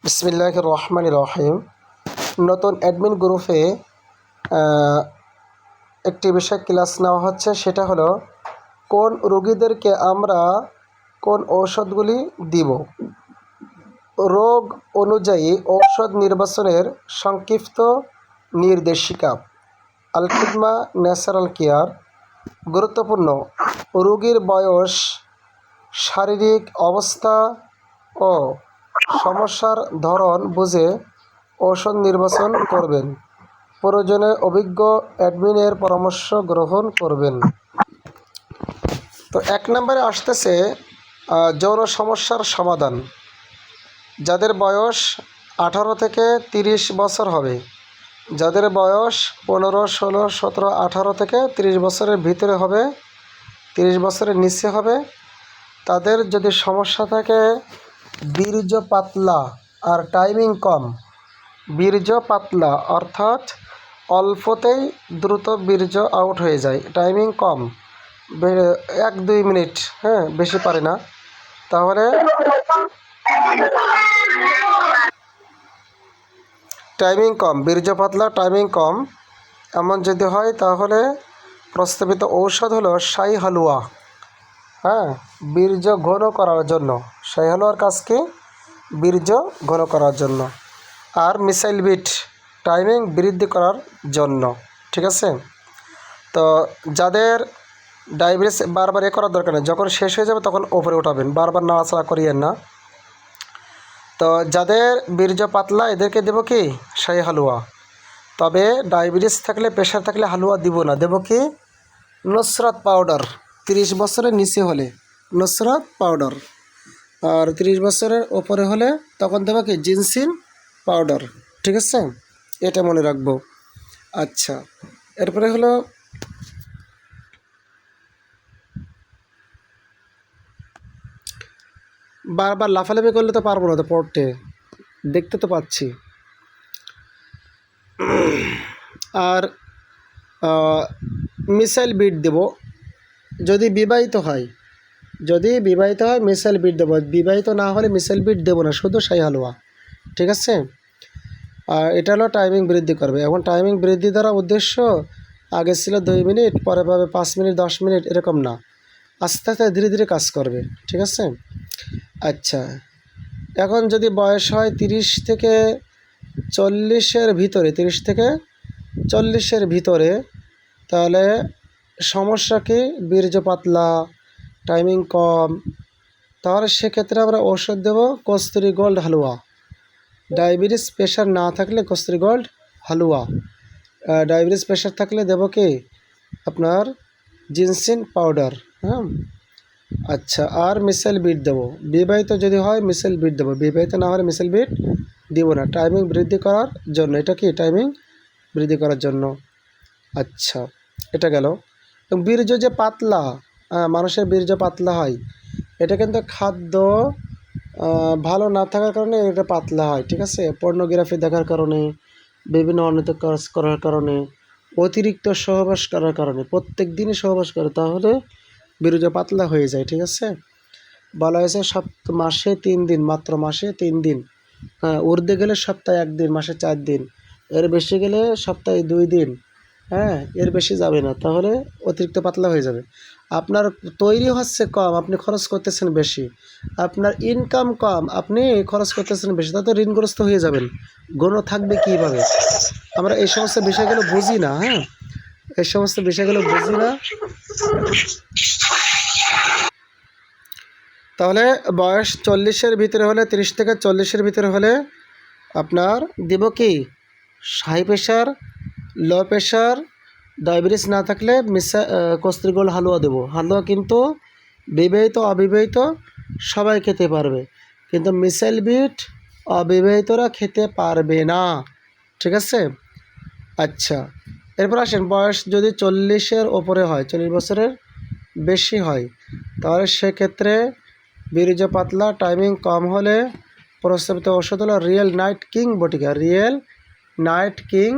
বিসমিল্লাহির রহমানির রহিম। নতুন অ্যাডমিন গ্রুপে একটি বিষয় ক্লাস নেওয়া হচ্ছে, সেটা হলো কোন রোগীদেরকে আমরা কোন ঔষধগুলি দিব। রোগ অনুযায়ী ঔষধ নির্বাচনের সংক্ষিপ্ত নির্দেশিকা। আল খিদমা ন্যাচারাল কেয়ার। গুরুত্বপূর্ণ: রোগীর বয়স, শারীরিক অবস্থা ও সমস্যার ধরন বুঝে ঔষধ নির্বাচন করবেন। প্রয়োজনে অভিজ্ঞ অ্যাডমিনের পরামর্শ গ্রহণ করবেন। তো 1 নম্বরে আসতেছে যৌন সমস্যার সমাধান। যাদের বয়স 18 থেকে 30 বছর হবে, যাদের বয়স 15, 16, 17, 18 থেকে 30 বছরের ভিতরে হবে, 30 বছরের নিচে হবে, তাদের যদি সমস্যা থাকে বীর্য পাতলা আর টাইমিং কম। বীর্য পাতলা অর্থাৎ অল্পতেই দ্রুত বীর্য আউট হয়ে যায়, টাইমিং কম, 1-2 মিনিট, বেশি পারে না, তাহলে টাইমিং কম, বীর্য পাতলা, টাইমিং কম, এমন যদি হয় তাহলে প্রস্তাবিত ঔষধ হলো শাহী হালুয়া। বীর্য ঘন করার জন্য। শাহী হালুয়ার কাজ কি? বীর্য ঘন করার জন্য। আর মিসাইল বিট, টাইমিং বৃদ্ধি করার জন্য। ঠিক আছে? তো যাদের ডায়াবেটিস বারবার করার দরকার নেই, যখন শেষ হয়ে যাবে তখন ওপরে উঠাবেন, বারবার নাড়াচাড়া করিয়েন না। তো যাদের বীর্য পাতলা এদেরকে দেবো কি? শাহী হালুয়া। তবে ডায়াবেটিস থাকলে, প্রেশার থাকলে হালুয়া দিব না, দেবো কি? নুসরাত পাউডার। 30 বছরের নিচে হলে নুসরাত পাউডার, আর 30 বছরের ওপরে হলে তখন দেবো কি? Ginseng powder. ঠিক আছে? এটা মনে রাখবো। আচ্ছা, এরপরে হলো বারবার লাফালাফি করলে তো পারবো না তো পড়তে, দেখতে তো পাচ্ছি। আর মিসাইল বিট দেব যদি বিবাহিত হয়। মিসাইল বিট দেবো, বিবাহিত না হলে মিসাইল বিট দেবো না, শুধু শাহী হালুয়া। ঠিক আছে? আর এটা হলো টাইমিং বৃদ্ধি করবে। এখন টাইমিং বৃদ্ধি দ্বারা উদ্দেশ্য আগে ছিল 2 মিনিট, পরে পাবে 5 মিনিট, 10 মিনিট, এরকম না, আস্তে আস্তে ধীরে ধীরে কাজ করবে। ঠিক আছে? আচ্ছা, এখন যদি বয়স হয় 30 থেকে 40-এর ভিতরে, 30 থেকে 40-এর ভিতরে, তাহলে সমস্যা কি? বীর্য পাতলা, টাইমিং কম, তাহলে সেক্ষেত্রে আমরা ওষুধ দেব কস্তুরী গোল্ড হালুয়া। ডায়াবেটিস প্রেশার না থাকলে কস্তুরী গোল্ড হালুয়া, ডায়াবেটিস প্রেশার থাকলে দেব কি? আপনার জিনসিন পাউডার। আচ্ছা, আর মিসাইল বিট দেবো। বিবাহিত যদি হয় মিসাইল বিট দেবো, বিবাহিত না হলে মিসাইল বিট দিব না, টাইমিং বৃদ্ধি করার জন্য। এটা কি? টাইমিং বৃদ্ধি করার জন্য। আচ্ছা, এটা গেল। এবং বীর্য যে পাতলা, মানুষের বীর্য পাতলা হয়, এটা কিন্তু খাদ্য ভালো না থাকার কারণে এটা পাতলা হয়। ঠিক আছে? পর্নোগ্রাফি দেখার কারণে, বিভিন্ন অনৈতিক কাজ করার কারণে, অতিরিক্ত সহবাস করার কারণে, প্রত্যেক দিনই সহবাস করে, তাহলে বীর্য পাতলা হয়ে যায়। ঠিক আছে? বলা হয়েছে মাসে 3 দিন, মাত্র মাসে 3 দিন। ঊর্ধ্বে গেলে সপ্তাহে 1 দিন, মাসে 4 দিন, এর বেশি গেলে সপ্তাহে 2 দিন। এর বেশি যাবে না, তাহলে অতিরিক্ত পাতলা হয়ে যাবে। আপনার তৈরি হচ্ছে কম, আপনি খরচ করতেছেন বেশি, আপনার ইনকাম কম, আপনি খরচ করতেছেন বেশি, তাতে ঋণগ্রস্ত হয়ে যাবেন। গণ থাকবে কীভাবে? আমরা এই সমস্ত বিষয়গুলো বুঝি না। এই সমস্ত বিষয়গুলো বুঝি না। তাহলে বয়স 40-এর ভিতরে হলে, 30 থেকে 40-এর ভিতরে হলে আপনার দেব কি? High pressure, low pressure, diabetes না থাকলে কস্তুরী গোল্ড হালুয়া দেবো। হালুয়া কিন্তু বিবাহিত অবিবাহিত সবাই খেতে পারবে, কিন্তু মিসাইল বিট অবিবাহিতরা খেতে পারবে না। ঠিক আছে? আচ্ছা, এরপর আসেন, বয়স যদি 40-এর ওপরে হয়, 40 বছরের বেশি হয়, তাহলে সেক্ষেত্রে বীর্য পাতলা, টাইমিং কম হলে প্রস্তাবিত ওষুধ হলো রিয়েল নাইট কিং বটিকা। রিয়েল নাইট কিং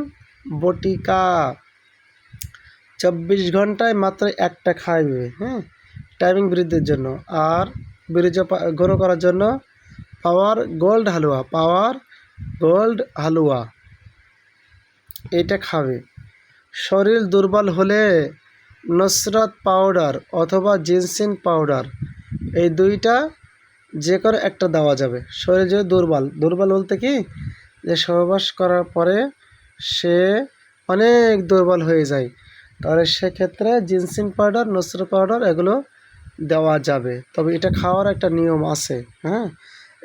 বটিকা 24 ঘন্টায় মাত্র একটা খাইবে। টাইমিং বৃদ্ধির জন্য। আর বীর্য ঘন করার জন্য পাওয়ার গোল্ড হালুয়া, পাওয়ার গোল্ড হালুয়া এটা খাবে। শরীর দুর্বল হলে নুসরাত পাউডার অথবা জিনসিং পাউডার, এই দুইটা যে কোনো একটা দেওয়া যাবে। শরীর যদি দুর্বল বলতে কি, যে সহবাস করার পরে সে অনেক দুর্বল হয়ে যায়, তাহলে সেক্ষেত্রে জিনসিং পাউডার, নুসরাত পাউডার এগুলো দেওয়া যাবে। তবে এটা খাওয়ার একটা নিয়ম আছে, হ্যাঁ,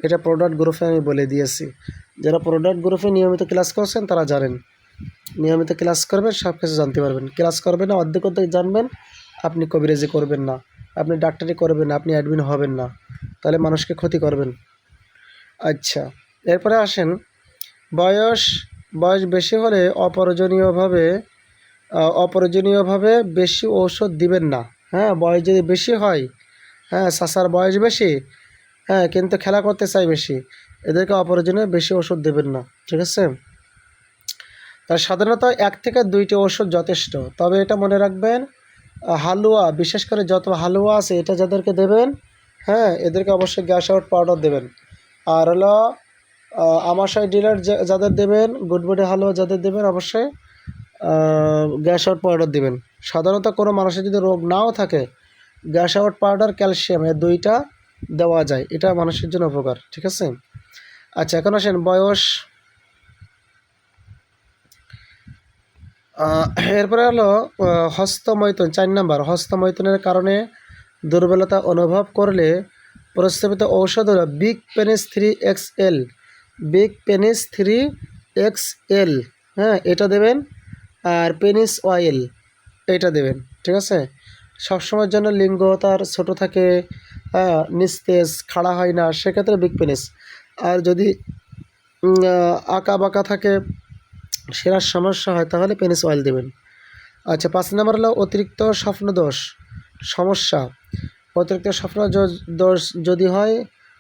এটা প্রোডাক্ট গ্রুপে আমি বলে দিয়েছি। যারা প্রোডাক্ট গ্রুপে নিয়মিত ক্লাস করছেন তারা জানেন, নিয়মিত ক্লাস করবেন সব কিছু জানতে পারবেন। ক্লাস করবেন না, অর্ধেক জানবেন, আপনি কবিরাজি করবেন না, আপনি ডাক্তারি করবেন না, আপনি অ্যাডমিন হবেন না, তাহলে মানুষকে ক্ষতি করবেন। আচ্ছা, এরপরে আসেন, বয়স বেশি হলে অপ্রয়োজনীয়ভাবে বেশি ঔষধ দিবেন না। হ্যাঁ, বয়স যদি বেশি হয়, হ্যাঁ, চাচার বয়স বেশি, হ্যাঁ, কিন্তু খেলা করতে চাই বেশি, এদেরকে অপ্রয়োজনীয় বেশি ওষুধ দেবেন না, ঠিক আছে। তার সাধারণত 1 থেকে 2টি ওষুধ যথেষ্ট। তবে এটা মনে রাখবেন, হালুয়া, বিশেষ করে যত হালুয়া আছে এটা যাদেরকে দেবেন, হ্যাঁ, এদেরকে অবশ্যই গ্যাস আউট পাউডার দেবেন। আর হলো আমাশয় ডিলার যাদের দেবেন, গুডবডি হালুয়া যাদের দেবেন, অবশ্যই গ্যাস আউট পাউডার দেবেন। সাধারণত কোনো মানুষের যদি রোগ নাও থাকে, গ্যাস আউট পাউডার, ক্যালসিয়াম, এই দুইটা দেওয়া যায়, এটা মানুষের জন্য উপকার, ঠিক আছে। আচ্ছা, এখন আসেন বয়স। এরপরে হলো হস্তমৈথুন, 4 নম্বর। হস্তমৈথুনের কারণে দুর্বলতা অনুভব করলে প্রস্তাবিত ঔষধ হলো big penis 3XL, big penis 3XL, হ্যাঁ, এটা দেবেন। আর পেনিস অয়েল এটা দেবেন, ঠিক আছে। সবসময়ের জন্য লিঙ্গ তার ছোটো থাকে, হ্যাঁ, নিস্তেজ, খাড়া হয় না, সেক্ষেত্রে বিগ পেনিস। আর যদি আঁকা বাঁকা থাকে, সেরার সমস্যা হয়, তাহলে পেনিস অয়েল দেবেন। আচ্ছা, 5 নম্বর হলো অতিরিক্ত স্বপ্নদোষ সমস্যা। অতিরিক্ত দোষ যদি হয়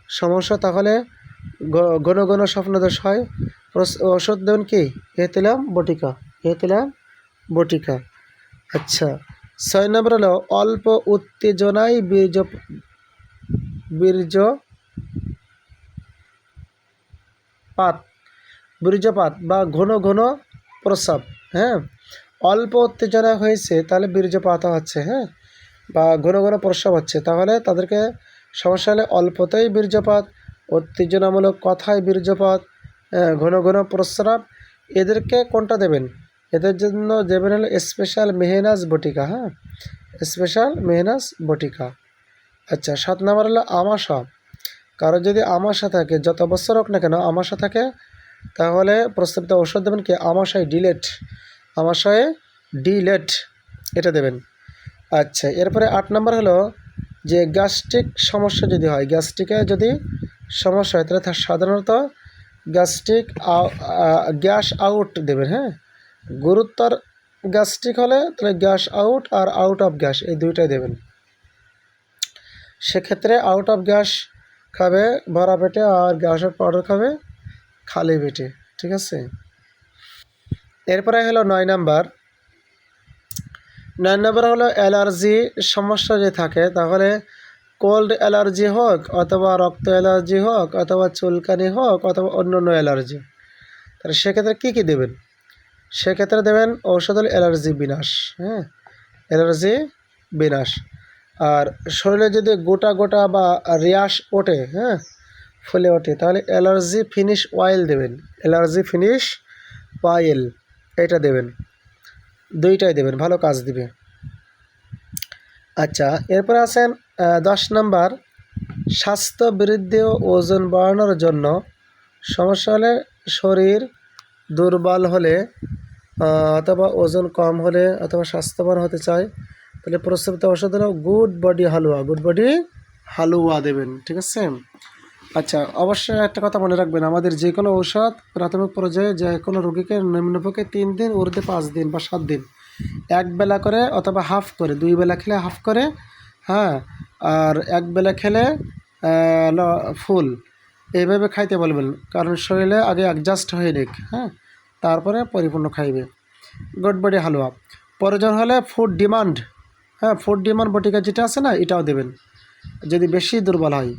সমস্যা, তাহলে ঘন ঘন স্বপ্নদোষ হয়, ওষুধ দেবেন কি, এথিলাম বটিকা। আচ্ছা, 6 নম্বর হলো অল্প উত্তেজনায় বীর্যপাত বা ঘন ঘন প্রস্রাব, হ্যাঁ, অল্প উত্তেজনা হয়েছে তাহলে বীর্যপাত হচ্ছে, হ্যাঁ, বা ঘন ঘন প্রস্রাব হচ্ছে, তাহলে তাদেরকে সমস্যা হলে অল্পতেই বীর্যপাত, উত্তেজনামূলক কথায় বীর্যপাত, ঘন ঘন প্রস্রাব, এদেরকে কোনটা দেবেন? এদের জন্য দেবেন হলো স্পেশাল মেহনাজ বটিকা, হ্যাঁ, স্পেশাল মেহনাজ বটিকা। আচ্ছা, 7 নম্বর হলো আমাশা। কারো যদি আমাশা থাকে, যত বছর হোক না কেন আমাশা থাকে, তাহলে প্রস্তাবিত ঔষধ দেবেন কি, আমাশায় ডিলেট এটা দেবেন। আচ্ছা, এরপরে 8 নম্বর হলো যে গ্যাস্ট্রিক সমস্যা যদি হয়, গ্যাস্ট্রিকে যদি সমস্যা হয়, তাহলে সাধারণত গ্যাস আউট দেবেন, হ্যাঁ। গুরুতর গ্যাস্ট্রিক হলে তাহলে গ্যাস আউট আর আউট অফ গ্যাস, এই দুইটাই দেবেন। সেক্ষেত্রে আউট অফ গ্যাস খাবে ভরা পেটে, আর গ্যাস আউট পাউডার খাবে খালি পেটে, ঠিক আছে। এরপরে হলো 9 নম্বর হলো অ্যালার্জি সমস্যা যে থাকে, তাহলে কোল্ড অ্যালার্জি হোক, অথবা রক্ত অ্যালার্জি হোক, অথবা চুলকানি হোক, অথবা অন্য অ্যালার্জি, তাহলে সেক্ষেত্রে কী দেবেন? সেক্ষেত্রে দেবেন ঔষধ হল অ্যালার্জি বিনাশ, হ্যাঁ, অ্যালার্জি বিনাশ। আর শরীরে যদি গোটা বা র্যাশ ওঠে, হ্যাঁ, ফুলে ওঠে, তাহলে অ্যালার্জি ফিনিশ অয়েল দেবেন, অ্যালার্জি ফিনিশ অয়েল এটা দেবেন, দুইটাই দেবেন, ভালো কাজ দিবে। আচ্ছা, এরপর আসেন 10 নম্বর, স্বাস্থ্য বৃদ্ধি ও ওজন বাড়ানোর জন্য সমস্যা হলে, শরীর দুর্বল হলে, অথবা ওজন কম হলে, অথবা স্বাস্থ্যবান হতে চায়, তাহলে প্রস্তাবিত ওষুধ হলো গুড বডি হালুয়া দেবেন, ঠিক আছে। আচ্ছা, অবশ্যই একটা কথা মনে রাখবেন, আমাদের যে কোনো ঔষধ প্রাথমিক পর্যায়ে যে কোনো রোগীকে নিম্নপক্ষে 3 দিন, ঊর্ধ্বে 5 দিন বা 7 দিন, 1 বেলা করে অথবা হাফ করে, 2 বেলা খেলে হাফ করে, হ্যাঁ, আর 1 বেলা খেলে ফুল, এইভাবে খাইতে বলবেন, কারণ শরীরে আগে অ্যাডজাস্ট হয়ে নিক, হ্যাঁ, তারপরে পরিপূর্ণ খাইবে। গুড বডি হালুয়া প্রয়োজন হলে ফুড ডিমান্ড, হ্যাঁ, ফুড ডিমান্ড বটিকা যেটা আছে না, এটাও দেবেন যদি বেশি দুর্বল হয়।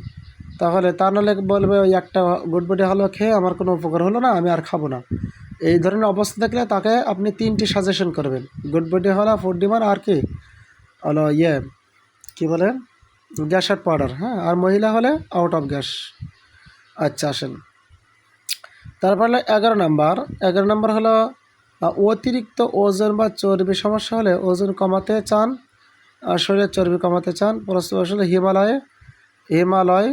তাহলে তা নাহলে বলবে ওই একটা গুডবডি হালুয়া খেয়ে আমার কোনো উপকার হলো না, আমি আর খাবো না। এই ধরনের অবস্থা থাকলে তাকে আপনি 3টি সাজেশন করবেন, গুডবডি হালুয়া, ফুড ডিমার, আর কি হলো কী বলে গ্যাসের পাউডার, হ্যাঁ, আর মহিলা হলে আউট অফ গ্যাস। আচ্ছা আসেন, তারপর হলো 11 নম্বর হলো অতিরিক্ত ওজন বা চর্বি সমস্যা হলে ওজন কমাতে চান, শরীরের চর্বি কমাতে চান, প্রশ্ন হলো হিমালয়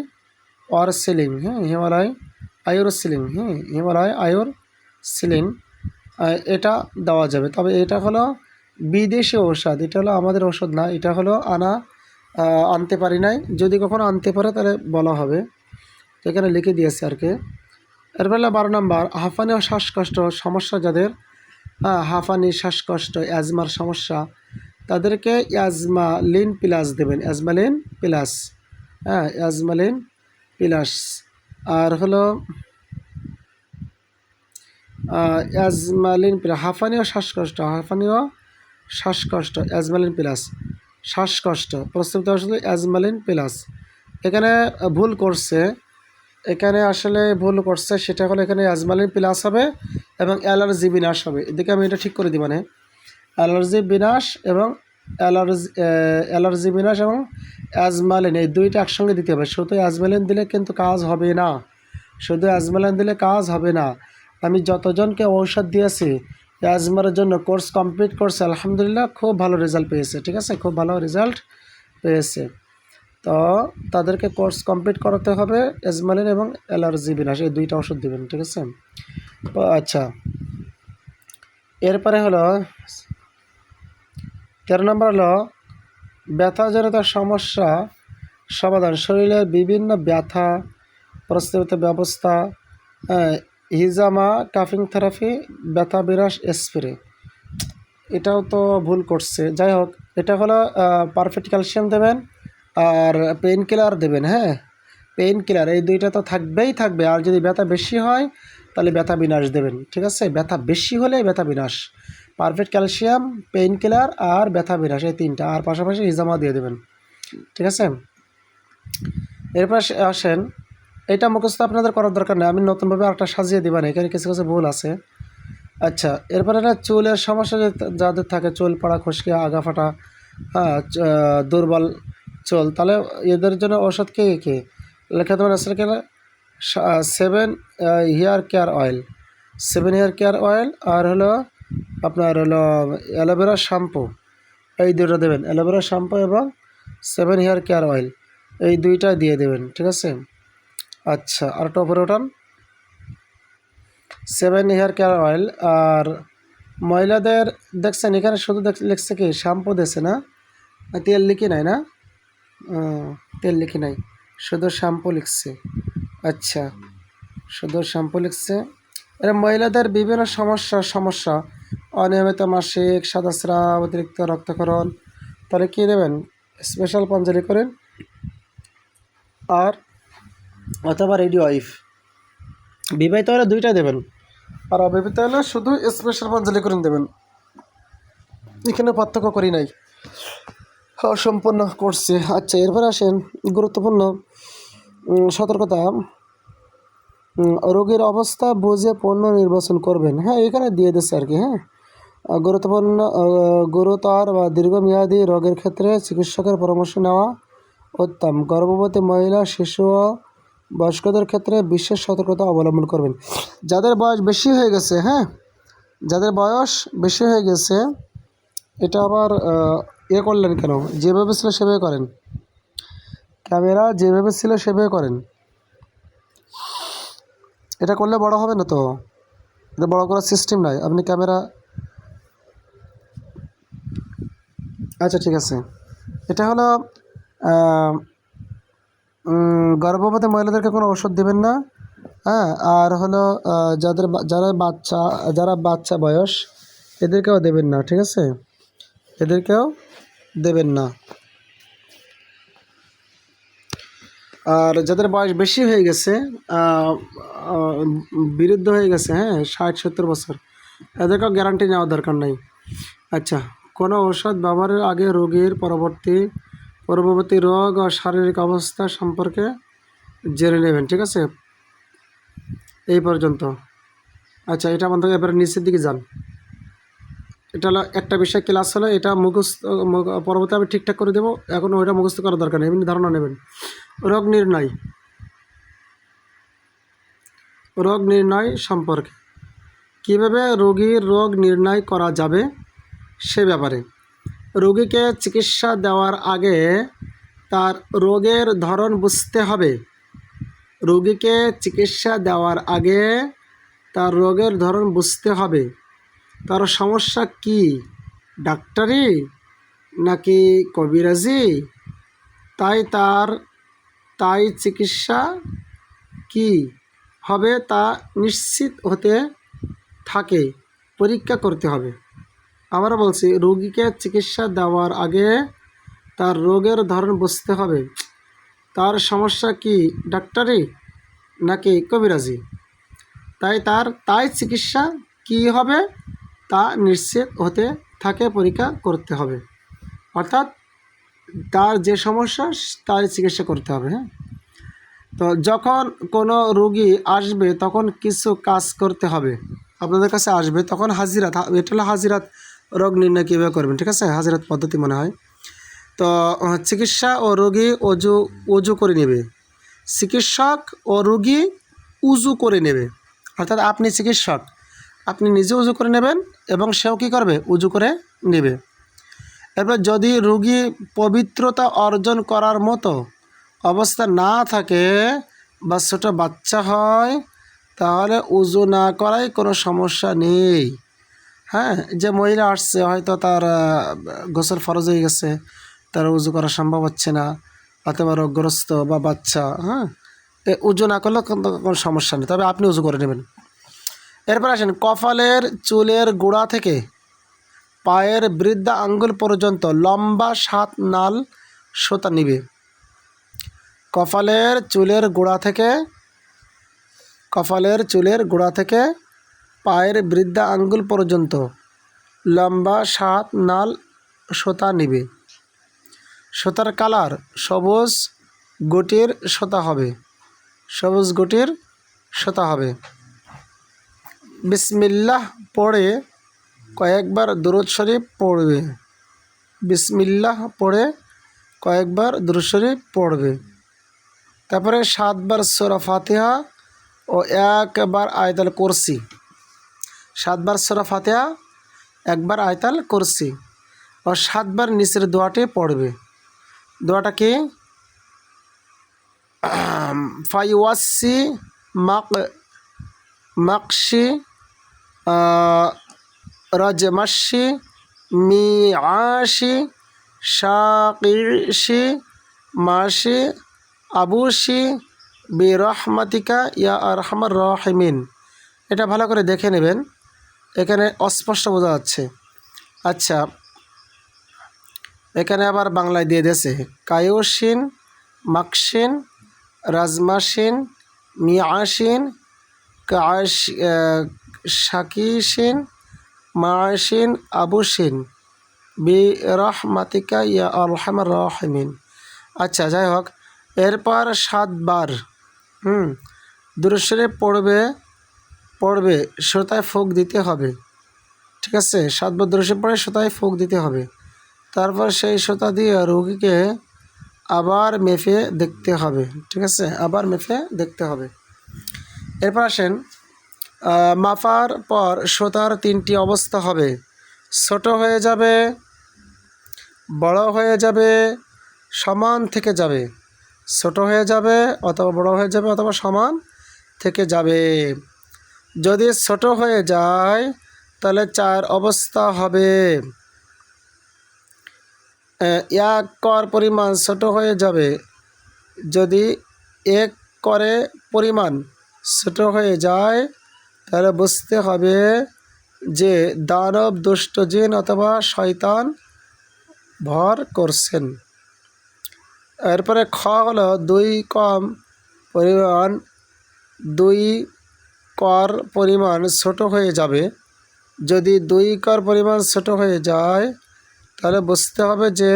অর সিলিং, হ্যাঁ, হিমালয় আয়ুর সিলিং, হ্যাঁ, হিমালয় আয়ুর সিলিং, এটা দেওয়া যাবে। তবে এটা হলো বিদেশি ঔষধ, এটা হলো আমাদের ওষুধ না, এটা হলো আনতে পারি নাই, যদি কখনো আনতে পারে তাহলে বলা হবে, তো এখানে লিখে দিয়েছে আর কি। এরপর 12 নম্বর হাঁফানি ও শ্বাসকষ্ট সমস্যা যাদের, হাঁফানি, শ্বাসকষ্ট, অ্যাজমার সমস্যা, তাদেরকে অ্যাজমালিন প্লাস দেবেন, অ্যাজমালিন প্লাস, হ্যাঁ, অ্যাজমালিন প্লাস। আর হলো অ্যাজমালিন প্লাস, হাঁফানি ও শ্বাসকষ্ট, অ্যাজমালিন প্লাস, শ্বাসকষ্ট, প্রস্তুত আসলে অ্যাজমালিন প্লাস। এখানে ভুল করছে, সেটা হলো এখানে অ্যাজমালিন প্লাস হবে এবং অ্যালার্জি বিনাশ হবে। এদিকে আমি এটা ঠিক করে দিই, মানে অ্যালার্জি বিনাশ এবং অ্যাজমালিন, এই দুইটা একসঙ্গে দিতে হবে। শুধু অ্যাজমালিন দিলে কিন্তু কাজ হবে না, আমি যতজনকে ঔষধ দিয়েছি অ্যাজমার জন্য কোর্স কমপ্লিট করছে, আলহামদুলিল্লাহ খুব ভালো রেজাল্ট পেয়েছে, ঠিক আছে, খুব ভালো রেজাল্ট পেয়েছে। তো তাদেরকে কোর্স কমপ্লিট করাতে হবে, অ্যাজমালিন এবং অ্যালার্জি বিনাশ, এই দুইটা ওষুধ দেবেন, ঠিক আছে। আচ্ছা, এরপরে হলো 13 নম্বর হলো ব্যথাজনিত সমস্যা সমাধান, শরীরের বিভিন্ন ব্যথা প্রস্তাবিত ব্যবস্থা, হিজামা কাফিং থেরাপি, ব্যথা বিনাশ স্প্রে। এটাও তো ভুল করছে, যাই হোক, এটা হলো পারফেক্ট ক্যালসিয়াম দেবেন আর পেইন কিলার দেবেন, হ্যাঁ, পেইন কিলার, এই দুইটা তো থাকবে। আর যদি ব্যথা বেশি হয় তাহলে ব্যথা বিনাশ দেবেন, ঠিক আছে, ব্যথা বেশি হলে ব্যথা বিনাশ, পারফেক্ট ক্যালসিয়াম, পেইন কিলার আর ব্যথা বিনাশ, এই তিনটা, আর পাশাপাশি হিজামা দিয়ে দেবেন, ঠিক আছে। এরপর আসেন, এটা মুখস্থ আপনাদের করার দরকার নেই, আমি নতুনভাবে আরেকটা সাজিয়ে দেবেন, এখানে কিছু ভুল আছে। আচ্ছা, এরপরে একটা চুলের সমস্যা যাদের থাকে, চুল পড়া, খুশকি, আগা ফাটা, দুর্বল চুল, তাহলে এদের জন্য ওষুধ কে লেখা দেবেন আসলে কেন 7 হেয়ার কেয়ার অয়েল, আর হলো আপনার হলো অ্যালোভেরা শ্যাম্পু, এই দুটো দেবেন, অ্যালোভেরা শ্যাম্পু এবং 7 হেয়ার কেয়ার অয়েল, এই দুইটা দিয়ে দেবেন, ঠিক আছে। আচ্ছা, আর একটা উপরে ওঠান, 7 হেয়ার কেয়ার অয়েল। আর মহিলাদের দেখছেন এখানে শুধু লিখছে কি শ্যাম্পু দিয়েছে না, তেল লিখি নাই না, তেল লিখি নাই, শুধু শ্যাম্পু লিখছে। আচ্ছা, শুধু শ্যাম্পু লিখছে। এরা মহিলাদের বিভিন্ন সমস্যা, অনিয়মিত মাসিক, সাদা স্রাব, অতিরিক্ত রক্তক্ষরণ, তাহলে কী দেবেন, স্পেশাল পঞ্জলি করেন আর অথবা রেডি ওয়াইফ। বিবাহিত হলে দুইটা দেবেন, আর অবিবাহিত হলে শুধু স্পেশাল পঞ্জলি করেন দেবেন, এখানে পার্থক্য করি নাই, সম্পূর্ণ করছে। আচ্ছা, এরপর আসেন গুরুত্বপূর্ণ সতর্কতা, রোগীর অবস্থা বুঝে পণ্য নির্বাচন করবেন, হ্যাঁ, এখানে দিয়ে দিচ্ছে আর কি, হ্যাঁ, গুরুতর বা দীর্ঘমেয়াদী রোগের ক্ষেত্রে চিকিৎসকের পরামর্শ নেওয়া উত্তম, গর্ভবতী মহিলা, শিশু ও বয়স্কদের ক্ষেত্রে বিশেষ সতর্কতা অবলম্বন করবেন। যাদের বয়স বেশি হয়ে গেছে, হ্যাঁ, যাদের বয়স বেশি হয়ে গেছে, এটা আবার করলেন কেন, যেভাবে ছিল সেভাবে করেন, ক্যামেরা যেভাবে ছিল সেভাবে করেন, এটা করলে বড় হবে না, তো এটা বড় করার সিস্টেম নাই, আপনি ক্যামেরা, আচ্ছা ঠিক আছে। এটা হলো গর্ভবতী মহিলাদেরকে কোনো ওষুধ দেবেন না, হ্যাঁ, আর হলো যারা বাচ্চা বয়স, এদেরকেও দেবেন না, ঠিক আছে, এদেরকেও দেবেন না। আর যাদের বয়স বেশি হয়ে গেছে, বিরুদ্ধ হয়ে গেছে, হ্যাঁ, 60-70 বছর, এদেরকেও গ্যারান্টি নেওয়ার দরকার নাই। আচ্ছা, কোনো ঔষধ ব্যবহারের আগে রোগীর পূর্ববর্তী রোগ ও শারীরিক অবস্থা সম্পর্কে জেনে নেবেন, ঠিক আছে? এই পর্যন্ত। আচ্ছা, এটা বন্ধ করে এবারে নিচের দিকে যান। এটা হলো একটা বিষয় ক্লাস হলো, এটা মুখস্থ পরবর্তী আমি ঠিকঠাক করে দেবো, এখন ওইটা মুখস্থ করার দরকার নেই, এমনি ধারণা নেবেন। রোগ নির্ণয়, রোগ নির্ণয় সম্পর্কে কীভাবে রোগীর রোগ নির্ণয় করা যাবে সে ব্যাপারে। রোগীকে চিকিৎসা দেওয়ার আগে তার রোগের ধরন বুঝতে হবে। রোগীকে চিকিৎসা দেওয়ার আগে তার রোগের ধরন বুঝতে হবে। তার সমস্যা কি, ডাক্তারি নাকি কবিরাজি, তাই চিকিৎসা কি হবে তা নিশ্চিত হতে থাকে পরীক্ষা করতে হবে। আবার বলছি, রোগীকে চিকিৎসা দেওয়ার আগে তার রোগের ধরন বুঝতে হবে। তার সমস্যা কি, ডাক্তারি নাকি কবিরাজি, তাই চিকিৎসা কি হবে তা নিশ্চিত হতে থাকে পরীক্ষা করতে হবে। অর্থাৎ তার যে সমস্যা তার চিকিৎসা করতে হবে। হ্যাঁ, তো যখন কোনো রোগী আসবে তখন কিছু কাজ করতে হবে। আপনাদের কাছে আসবে তখন হাজিরাত, এটা হলো হাজিরাত রোগ নির্ণয় কীভাবে করবেন, ঠিক আছে? হাজিরাত পদ্ধতি মনে হয়। তো চিকিৎসা ও রোগী অজু করে নেবে, চিকিৎসক ও রোগী উজু করে নেবে। অর্থাৎ আপনি চিকিৎসক, আপনি নিজে উজু করে নেবেন এবং সেও কী করবে, উজু করে নেবে। এরপর যদি রোগী পবিত্রতা অর্জন করার মতো অবস্থা না থাকে বা ছোটো বাচ্চা হয় তাহলে উজু না করাই কোনো সমস্যা নেই। হ্যাঁ, যে মহিলা আসছে হয়তো তার গোসল ফরজ হয়ে গেছে, তার উজু করা সম্ভব হচ্ছে না, অথবা রোগগ্রস্ত বা বাচ্চা, হ্যাঁ, উজু না করলে কোনো সমস্যা নেই, তবে আপনি উজু করে নেবেন। এরপর আসেন, কপালের চুলের গোড়া থেকে পায়ের বৃদ্ধা আঙ্গুল পর্যন্ত লম্বা 7 নাল সুতা নিবে। কপালের চুলের গোড়া থেকে পায়ের বৃদ্ধা আঙ্গুল পর্যন্ত লম্বা 7 নাল সুতা নিবে। সুতার কালার সবুজ গুটির সুতা হবে। বিসমিল্লাহ পড়ে কয়েকবার দুরূদ শরীফ পড়বে। তারপরে 7 বার সূরা ফাতিহা ও 1 বার আয়াতুল কুরসি। 7 বার সূরা ফাতিহা, 1 বার আয়াতুল কুরসি ও 7 বার নিচের দোয়াটি পড়বে। দোয়াটা কি? ফাইওয়াসি মাকশি রাজমাশি মিআশি শাকিশি মাশি আবুশি বিরহমাতিকা ইয়া আরহামার রাহিমিন। এটা ভালো করে দেখে নেবেন, এখানে অস্পষ্ট বোঝা যাচ্ছে। আচ্ছা, এখানে আবার বাংলায় দিয়ে দিয়েছে কায়ুসিন মাকসিন রাজমাসিন মিআশিন শাকিশিন মাশিন আবুশিন বিরহমাতিকা ইয়া আরহামার রাহিমিন। আচ্ছা, যাই হোক, এরপর 7 বার দুরূদ শরীফ পড়বে, সুতায় ফুঁক দিতে হবে, ঠিক আছে? 7 বার দুরূদ শরীফ পড়ে সুতায় ফুঁক দিতে হবে। তারপর সেই সুতা দিয়ে রোগীকে আবার মেপে দেখতে হবে, ঠিক আছে? আবার মেপে দেখতে হবে। এরপর আসেন, মাপার পর সুতার 3টি অবস্থা হবে, ছোট হয়ে যাবে, বড় হয়ে যাবে, সমান থেকে যাবে। ছোট হয়ে যাবে অথবা বড় হয়ে যাবে অথবা সমান থেকে যাবে। যদি ছোট হয়ে যায় তাহলে 4 অবস্থা হবে। 1 কর পরিমাণ ছোট হয়ে যাবে। যদি 1 করে পরিমাণ ছোট হয়ে যায় তাহলে বুঝতে হবে যে দানব, দুষ্ট জিন অথবা শয়তান ভর করছেন। এরপরে খ হলো 2 কর পরিমাণ ছোট হয়ে যাবে। যদি 2 কর পরিমাণ ছোট হয়ে যায় তাহলে বুঝতে হবে যে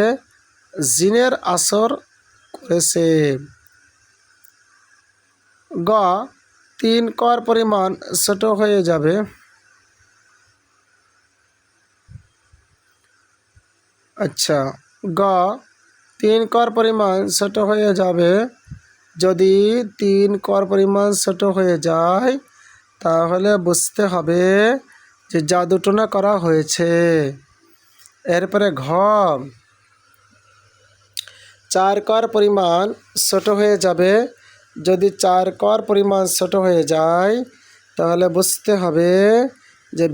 জিনের আসর করেছে। গ 3 কর পরিমাণ ছোট হয়ে যাবে। আচ্ছা, গ 3 কর পরিমাণ ছোট হয়ে যাবে। যদি 3 কর পরিমাণ ছোট হয়ে যায় তাহলে বুঝতে হবে যে জাদুটোনা করা হয়েছে। এরপরে ঘ 4 কর পরিমাণ ছোট হয়ে যাবে। যদি 4 কর পরিমাণ ছোট হয়ে যায় তাহলে বুঝতে হবে যে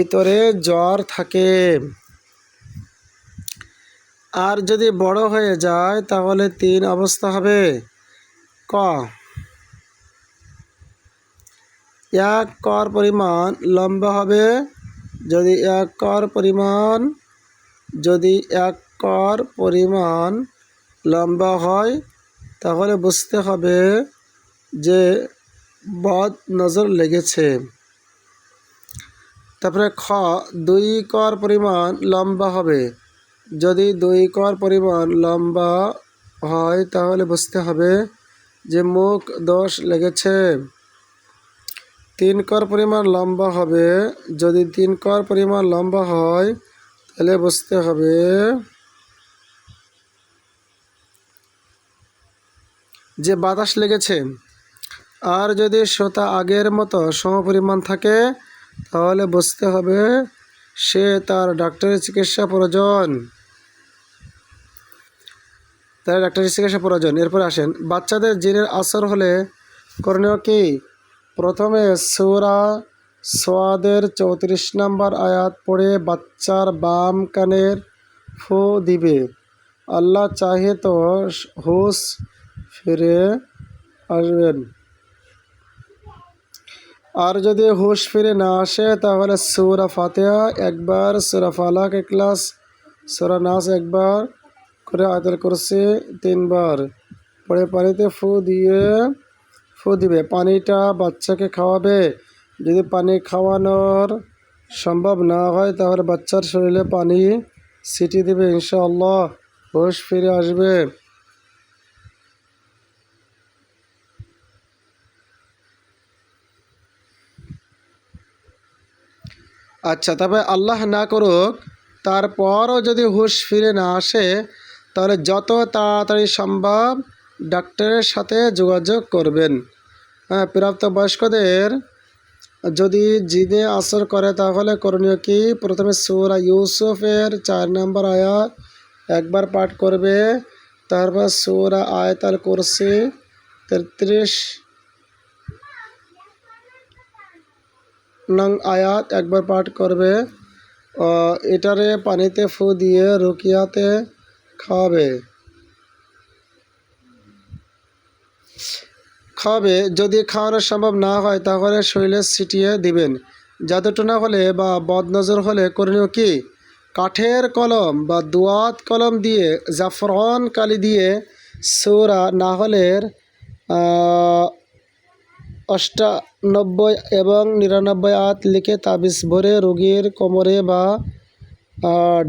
ভিতরে জ্বর থাকে। আর যদি বড় হয়ে যায় তাহলে 3 অবস্থা হবে। ক 1 কর পরিমাণ লম্বা হবে। যদি 1 কর পরিমাণ লম্বা হয় তাহলে বুঝতে হবে যে বদ নজর লেগেছে। তারপরে খ 2 কর পরিমাণ লম্বা হবে। যদি 2 কর পরিমাণ লম্বা হয় তাহলে বুঝতে হবে যে মুখ দোষ লেগেছে। 3 কর পরিমাণ লম্বা হবে। যদি 3 কর পরিমাণ লম্বা হয় তাহলে বুঝতে হবে যে বাতাস লেগেছে। আর যদি শ্রোতা আগের মতো সমপরিমাণ থাকে তাহলে বুঝতে হবে সে তার ডাক্তারের চিকিৎসা প্রয়োজন। এরপরে আসেন, বাচ্চাদের জিনের আসর হলে করণীয় কি? প্রথমে সূরা সোয়াদের 34 নম্বর আয়াত পড়ে বাচ্চার বাম কানের ফু দিবে। আল্লাহ চাহে তো হুঁশ ফিরে আসবেন। আর যদি হুঁশ ফিরে না আসে তাহলে সূরা ফাতিহা একবার, সূরা ফালাক ইখলাস, সূরা নাস একবার করে আয়াতুল কুরসি 3 বার পরে পানিতে ফু দিবে। পানিটা বাচ্চাকে খাওয়াবে। যদি পানি খাওয়ানোর সম্ভব না হয় তাহলে বাচ্চার শরীরে পানি ছিটিয়ে দেবে, ইনশাআল্লাহ হুঁশ ফিরে আসবে। আচ্ছা, তবে আল্লাহ না করুক তারপরও যদি হুঁশ ফিরে না আসে তাহলে যত তাড়াতাড়ি সম্ভব ডাক্তারের সাথে যোগাযোগ করবেন। প্রাপ্তবয়স্কদের যদি জিনে আসর করে তাহলে করণীয় কি? প্রথমে সূরা ইউসুফের 4 নম্বর আয়াত একবার পাঠ করবে। তারপর সূরা আয়াতুল কুরসি 33 নং আয়াত একবার পাঠ করবে। এটারে পানিতে ফু দিয়ে রুকিয়াতে খাওয়াবে। যদি খাওয়ানো সম্ভব না হয় তাহলে শরীরে ছিটিয়ে দিবেন। জাদুটোনা হলে বা বদনজর হলে করণীয় কি? কাঠের কলম বা দুয়াত কলম দিয়ে জাফরান কালি দিয়ে সূরা নাহলের 98 এবং 99 আয়াত লিখে তাবিজ ভরে রোগীর কোমরে বা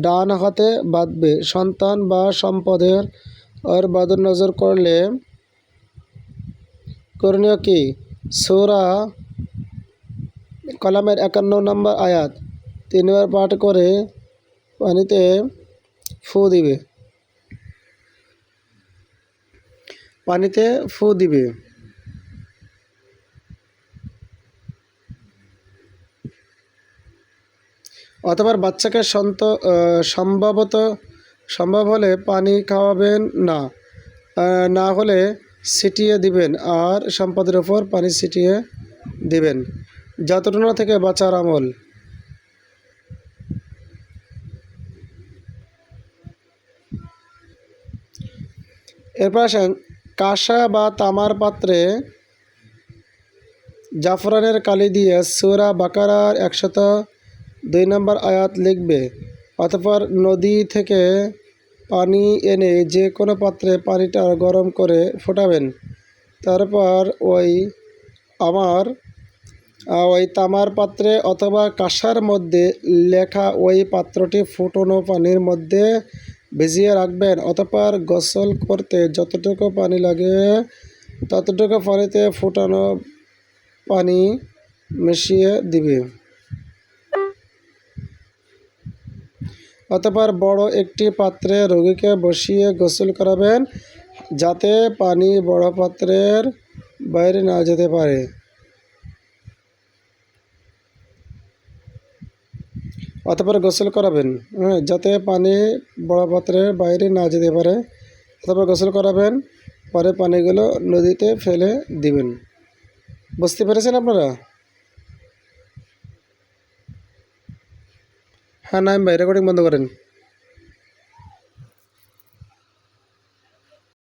ডান হাতে বাঁধবে। সন্তান বা সম্পদের বদনজর করলে করণীয় কি? সূরা কলামের 51 নম্বর আয়াত 3 বার পাঠ করে পানিতে ফু দিবে। অথবা বাচ্চাকে সম্ভব হলে পানি খাওয়াবেন না হলে ছিটিয়ে দিবেন আর সম্পদের উপর পানি ছিটিয়ে দিবেন। জাদুটোনা থেকে বাঁচার আমল। এরপর আসেন, কাঁসা বা তামার পাত্রে জাফরানের কালি দিয়ে সূরা বাকারার 102 নম্বর আয়াত লিখবে। অতঃপর নদী থেকে পানি এনে যে কোনো পাত্রে পানিটা গরম করে ফোটাবেন। তারপর ওই তামার পাত্রে অথবা কাঁসার মধ্যে লেখা ওই পাত্রটি ফুটানো পানির মধ্যে ভিজিয়ে রাখবেন। অতঃপর গোসল করতে যতটুকু পানি লাগে ততটুকু পানিতে ফুটানো পানি মিশিয়ে দিবে। অতঃপর বড় একটি পাত্রে রোগীকে বসিয়ে গোসল করাবেন, যাতে পানি বড় পাত্রের বাইরে না যেতে পারে। অতঃপর গোসল করাবেন, যাতে পানি বড় পাত্রের বাইরে না যেতে পারে। অতঃপর গোসল করাবেন, পরে পানিগুলো নদীতে ফেলে দিবেন। বুঝতে পেরেছেন আপনারা? হ্যাঁ নাইম ভাই, রেকর্ডিং বন্ধ করেন।